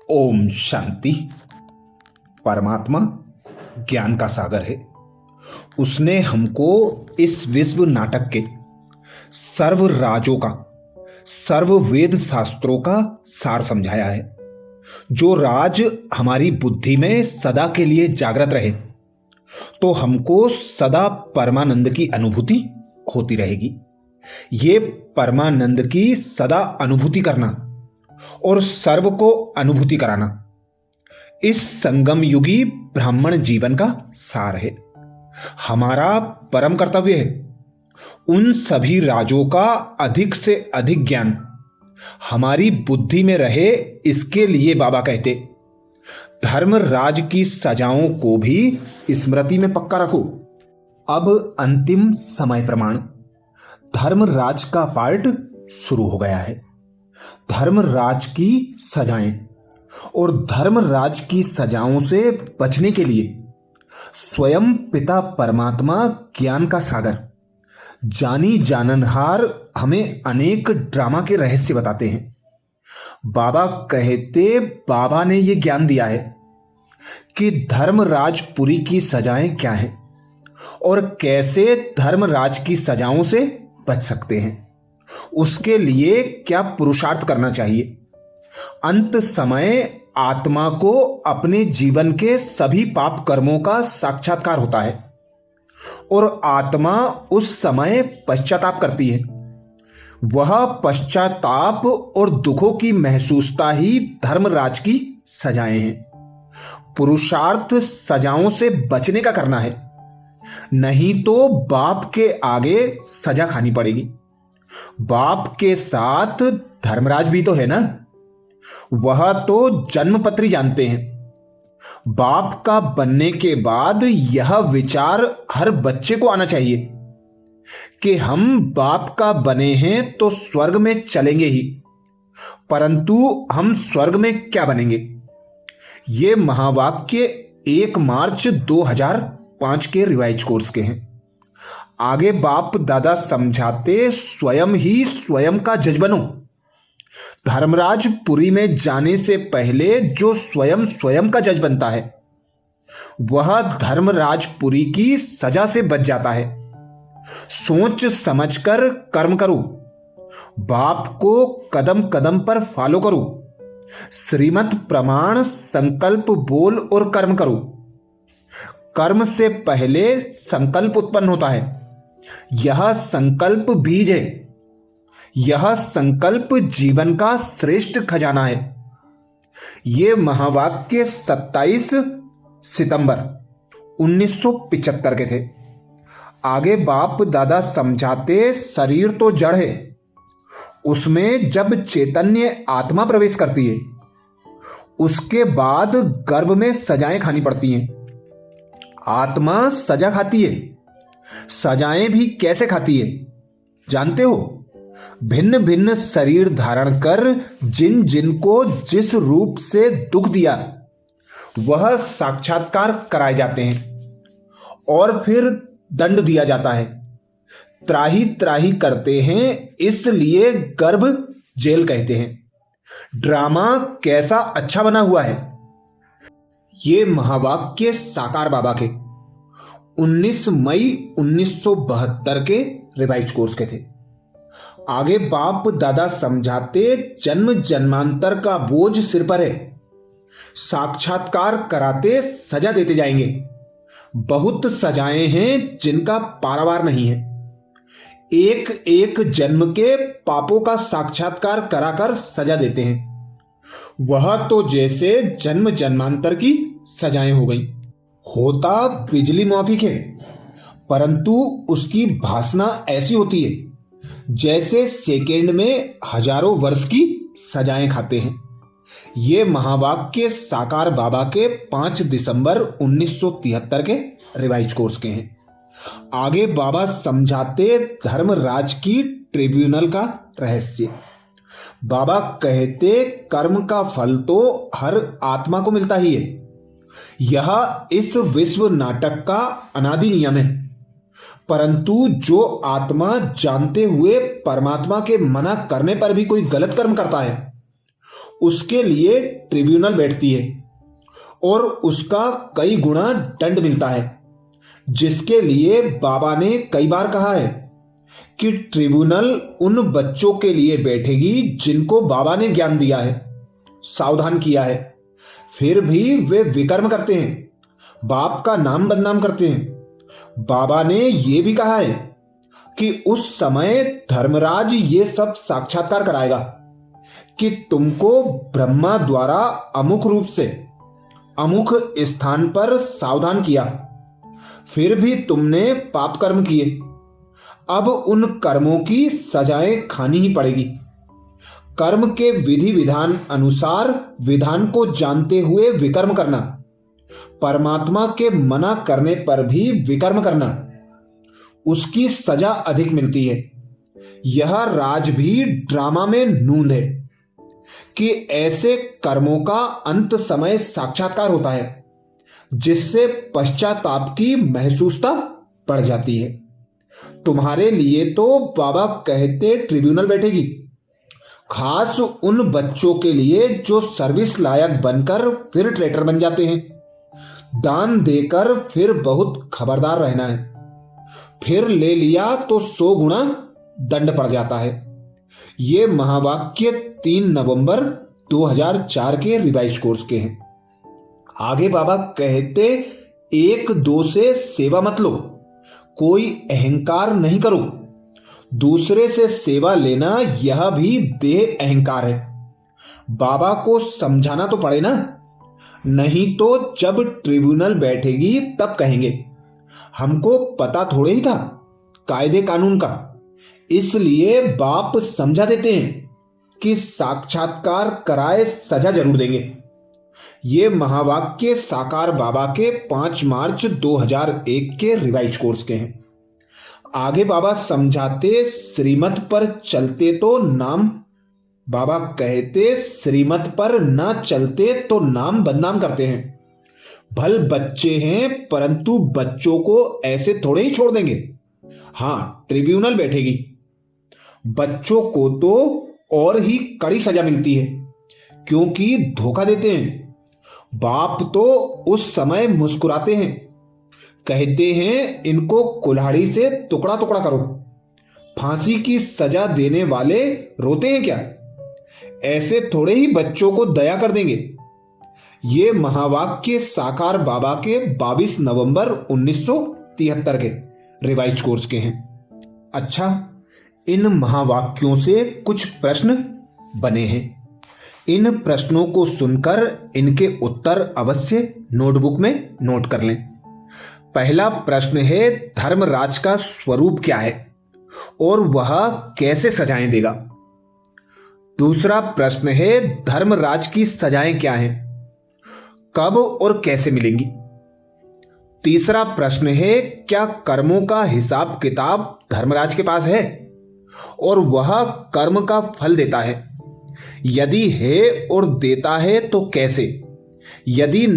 ओम शांति। परमात्मा ज्ञान का सागर है। उसने हमको इस विश्व नाटक के सर्व राजों का, सर्व वेद शास्त्रों का सार समझाया है। जो राज हमारी बुद्धि में सदा के लिए जागृत रहे तो हमको सदा परमानंद की अनुभूति होती रहेगी। ये परमानंद की सदा अनुभूति करना और सर्व को अनुभूति कराना इस संगम युगी ब्राह्मण जीवन का सार है। हमारा परम कर्तव्य है उन सभी राजों का अधिक से अधिक ज्ञान हमारी बुद्धि में रहे। इसके लिए बाबा कहते, धर्म राज की सजाओं को भी स्मृति में पक्का रखो। अब अंतिम समय प्रमाण धर्मराज का पार्ट शुरू हो गया है। धर्मराज की सजाएं और धर्मराज की सजाओं से बचने के लिए स्वयं पिता परमात्मा ज्ञान का सागर जानी जाननहार हमें अनेक ड्रामा के रहस्य बताते हैं। बाबा कहते, बाबा ने यह ज्ञान दिया है कि धर्मराजपुरी की सजाएं क्या हैं और कैसे धर्मराज की सजाओं से बच सकते हैं। उसके लिए क्या पुरुषार्थ करना चाहिए। अंत समय आत्मा को अपने जीवन के सभी पाप कर्मों का साक्षात्कार होता है और आत्मा उस समय पश्चाताप करती है। वह पश्चाताप और दुखों की महसूसता ही धर्मराज की सजाएं हैं। पुरुषार्थ सजाओं से बचने का करना है, नहीं तो बाप के आगे सजा खानी पड़ेगी। बाप के साथ धर्मराज भी तो है ना, वह तो जन्मपत्री जानते हैं। बाप का बनने के बाद यह विचार हर बच्चे को आना चाहिए कि हम बाप का बने हैं तो स्वर्ग में चलेंगे ही, परंतु हम स्वर्ग में क्या बनेंगे। ये महावाक्य 1 मार्च 2005 के रिवाइज कोर्स के हैं। आगे बाप दादा समझाते, स्वयं ही स्वयं का जज बनो। धर्मराजपुरी में जाने से पहले जो स्वयं स्वयं का जज बनता है वह धर्मराजपुरी की सजा से बच जाता है। सोच समझकर कर्म करो, बाप को कदम कदम पर फॉलो करो। श्रीमत प्रमाण संकल्प बोल और कर्म करो। कर्म से पहले संकल्प उत्पन्न होता है। यह संकल्प बीज है। यह संकल्प जीवन का श्रेष्ठ खजाना है। यह महावाक्य 27 सितंबर 1975 के थे। आगे बाप दादा समझाते, शरीर तो जड़ है, उसमें जब चैतन्य आत्मा प्रवेश करती है उसके बाद गर्भ में सजाएं खानी पड़ती हैं। आत्मा सजा खाती है। सजाएं भी कैसे खाती है जानते हो। भिन्न भिन्न शरीर धारण कर जिन जिन को जिस रूप से दुख दिया वह साक्षात्कार कराए जाते हैं और फिर दंड दिया जाता है। त्राही त्राही करते हैं, इसलिए गर्भ जेल कहते हैं। ड्रामा कैसा अच्छा बना हुआ है। ये महावाक्य साकार बाबा के 19 मई 1972 के रिवाइज कोर्स के थे। आगे बाप दादा समझाते, जन्म जन्मांतर का बोझ सिर पर है। साक्षात्कार कराते सजा देते जाएंगे। बहुत सजाएं हैं जिनका पारावार नहीं है। एक एक जन्म के पापों का साक्षात्कार कराकर सजा देते हैं। वह तो जैसे जन्म जन्मांतर की सजाएं हो गई। होता बिजली माफिक है, परंतु उसकी भासना ऐसी होती है जैसे सेकेंड में हजारों वर्ष की सजाएं खाते हैं। ये महावाक्य साकार बाबा के 5 दिसंबर 1973 के रिवाइज कोर्स के हैं। आगे बाबा समझाते, धर्मराज की ट्रिब्यूनल का रहस्य। बाबा कहते, कर्म का फल तो हर आत्मा को मिलता ही है। यह इस विश्व नाटक का अनादि नियम है, परंतु जो आत्मा जानते हुए परमात्मा के मना करने पर भी कोई गलत कर्म करता है उसके लिए ट्रिब्यूनल बैठती है और उसका कई गुना दंड मिलता है, जिसके लिए बाबा ने कई बार कहा है कि ट्रिब्यूनल उन बच्चों के लिए बैठेगी जिनको बाबा ने ज्ञान दिया है, सावधान किया है, फिर भी वे विकर्म करते हैं, बाप का नाम बदनाम करते हैं। बाबा ने यह भी कहा है कि उस समय धर्मराज ये सब साक्षात्कार कराएगा कि तुमको ब्रह्मा द्वारा अमुक रूप से अमुक स्थान पर सावधान किया, फिर भी तुमने पाप कर्म किए, अब उन कर्मों की सजाएं खानी ही पड़ेगी। कर्म के विधि विधान अनुसार विधान को जानते हुए विकर्म करना, परमात्मा के मना करने पर भी विकर्म करना, उसकी सजा अधिक मिलती है। यह राज भी ड्रामा में नूंद है कि ऐसे कर्मों का अंत समय साक्षात्कार होता है, जिससे पश्चाताप की महसूसता बढ़ जाती है। तुम्हारे लिए तो बाबा कहते ट्रिब्यूनल बैठेगी, खास उन बच्चों के लिए जो सर्विस लायक बनकर फिर ट्रेटर बन जाते हैं। दान देकर फिर बहुत खबरदार रहना है, फिर ले लिया तो 100 गुना दंड पड़ जाता है। ये महावाक्य 3 नवंबर 2004 के रिवाइज कोर्स के हैं। आगे बाबा कहते 1-2 से सेवा मत लो, कोई अहंकार नहीं करो। दूसरे से सेवा लेना यह भी देह अहंकार है। बाबा को समझाना तो पड़े ना, नहीं तो जब ट्रिब्यूनल बैठेगी तब कहेंगे हमको पता थोड़े ही था कायदे कानून का, इसलिए बाप समझा देते हैं कि साक्षात्कार कराए सजा जरूर देंगे। ये महावाक्य साकार बाबा के 5 मार्च 2001 के रिवाइज कोर्स के हैं। आगे बाबा समझाते श्रीमत पर चलते तो नाम, बाबा कहते श्रीमत पर ना चलते तो नाम बदनाम करते हैं। भल बच्चे हैं परंतु बच्चों को ऐसे थोड़े ही छोड़ देंगे। हाँ, ट्रिब्यूनल बैठेगी। बच्चों को तो और ही कड़ी सजा मिलती है, क्योंकि धोखा देते हैं। बाप तो उस समय मुस्कुराते हैं, कहते हैं इनको कुल्हाड़ी से टुकड़ा टुकड़ा करो। फांसी की सजा देने वाले रोते हैं क्या? ऐसे थोड़े ही बच्चों को दया कर देंगे। ये महावाक्य साकार बाबा के 22 नवंबर 1973 के रिवाइज कोर्स के हैं। अच्छा, इन महावाक्यों से कुछ प्रश्न बने हैं। इन प्रश्नों को सुनकर इनके उत्तर अवश्य नोटबुक में नोट कर लें। पहला प्रश्न है, धर्मराज का स्वरूप क्या है और वह कैसे सजाएं देगा? दूसरा प्रश्न है, धर्मराज की सजाएं क्या हैं, कब और कैसे मिलेंगी? तीसरा प्रश्न है, क्या कर्मों का हिसाब किताब धर्मराज के पास है और वह कर्म का फल देता है? यदि है और देता है तो कैसे? यदि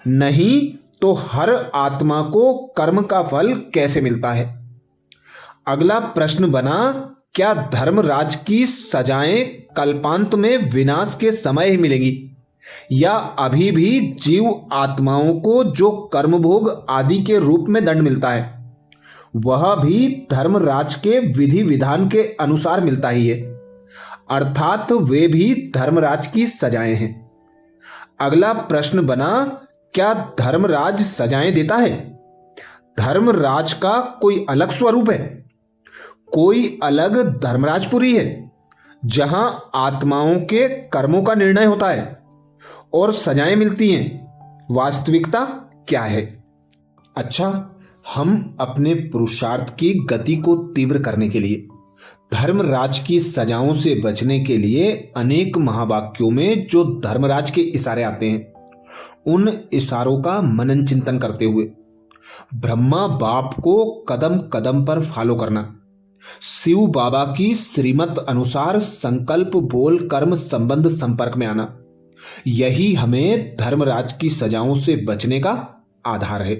नहीं तो हर आत्मा को कर्म का फल कैसे मिलता है? अगला प्रश्न बना, क्या धर्मराज की सजाएं कल्पांत में विनाश के समय ही मिलेंगी या अभी भी जीव आत्माओं को जो कर्मभोग आदि के रूप में दंड मिलता है वह भी धर्मराज के विधि विधान के अनुसार मिलता ही है, अर्थात वे भी धर्मराज की सजाएं हैं। अगला प्रश्न बना, क्या धर्मराज सजाएं देता है? धर्मराज का कोई अलग स्वरूप है, कोई अलग धर्मराजपुरी है जहां आत्माओं के कर्मों का निर्णय होता है और सजाएं मिलती हैं? वास्तविकता क्या है? अच्छा, हम अपने पुरुषार्थ की गति को तीव्र करने के लिए धर्मराज की सजाओं से बचने के लिए अनेक महावाक्यों में जो धर्मराज के इशारे आते हैं उन इशारों का मनन चिंतन करते हुए ब्रह्मा बाप को कदम कदम पर फॉलो करना, शिव बाबा की श्रीमत अनुसार संकल्प बोल कर्म संबंध संपर्क में आना, यही हमें धर्मराज की सजाओं से बचने का आधार है।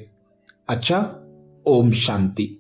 अच्छा, ओम शांति।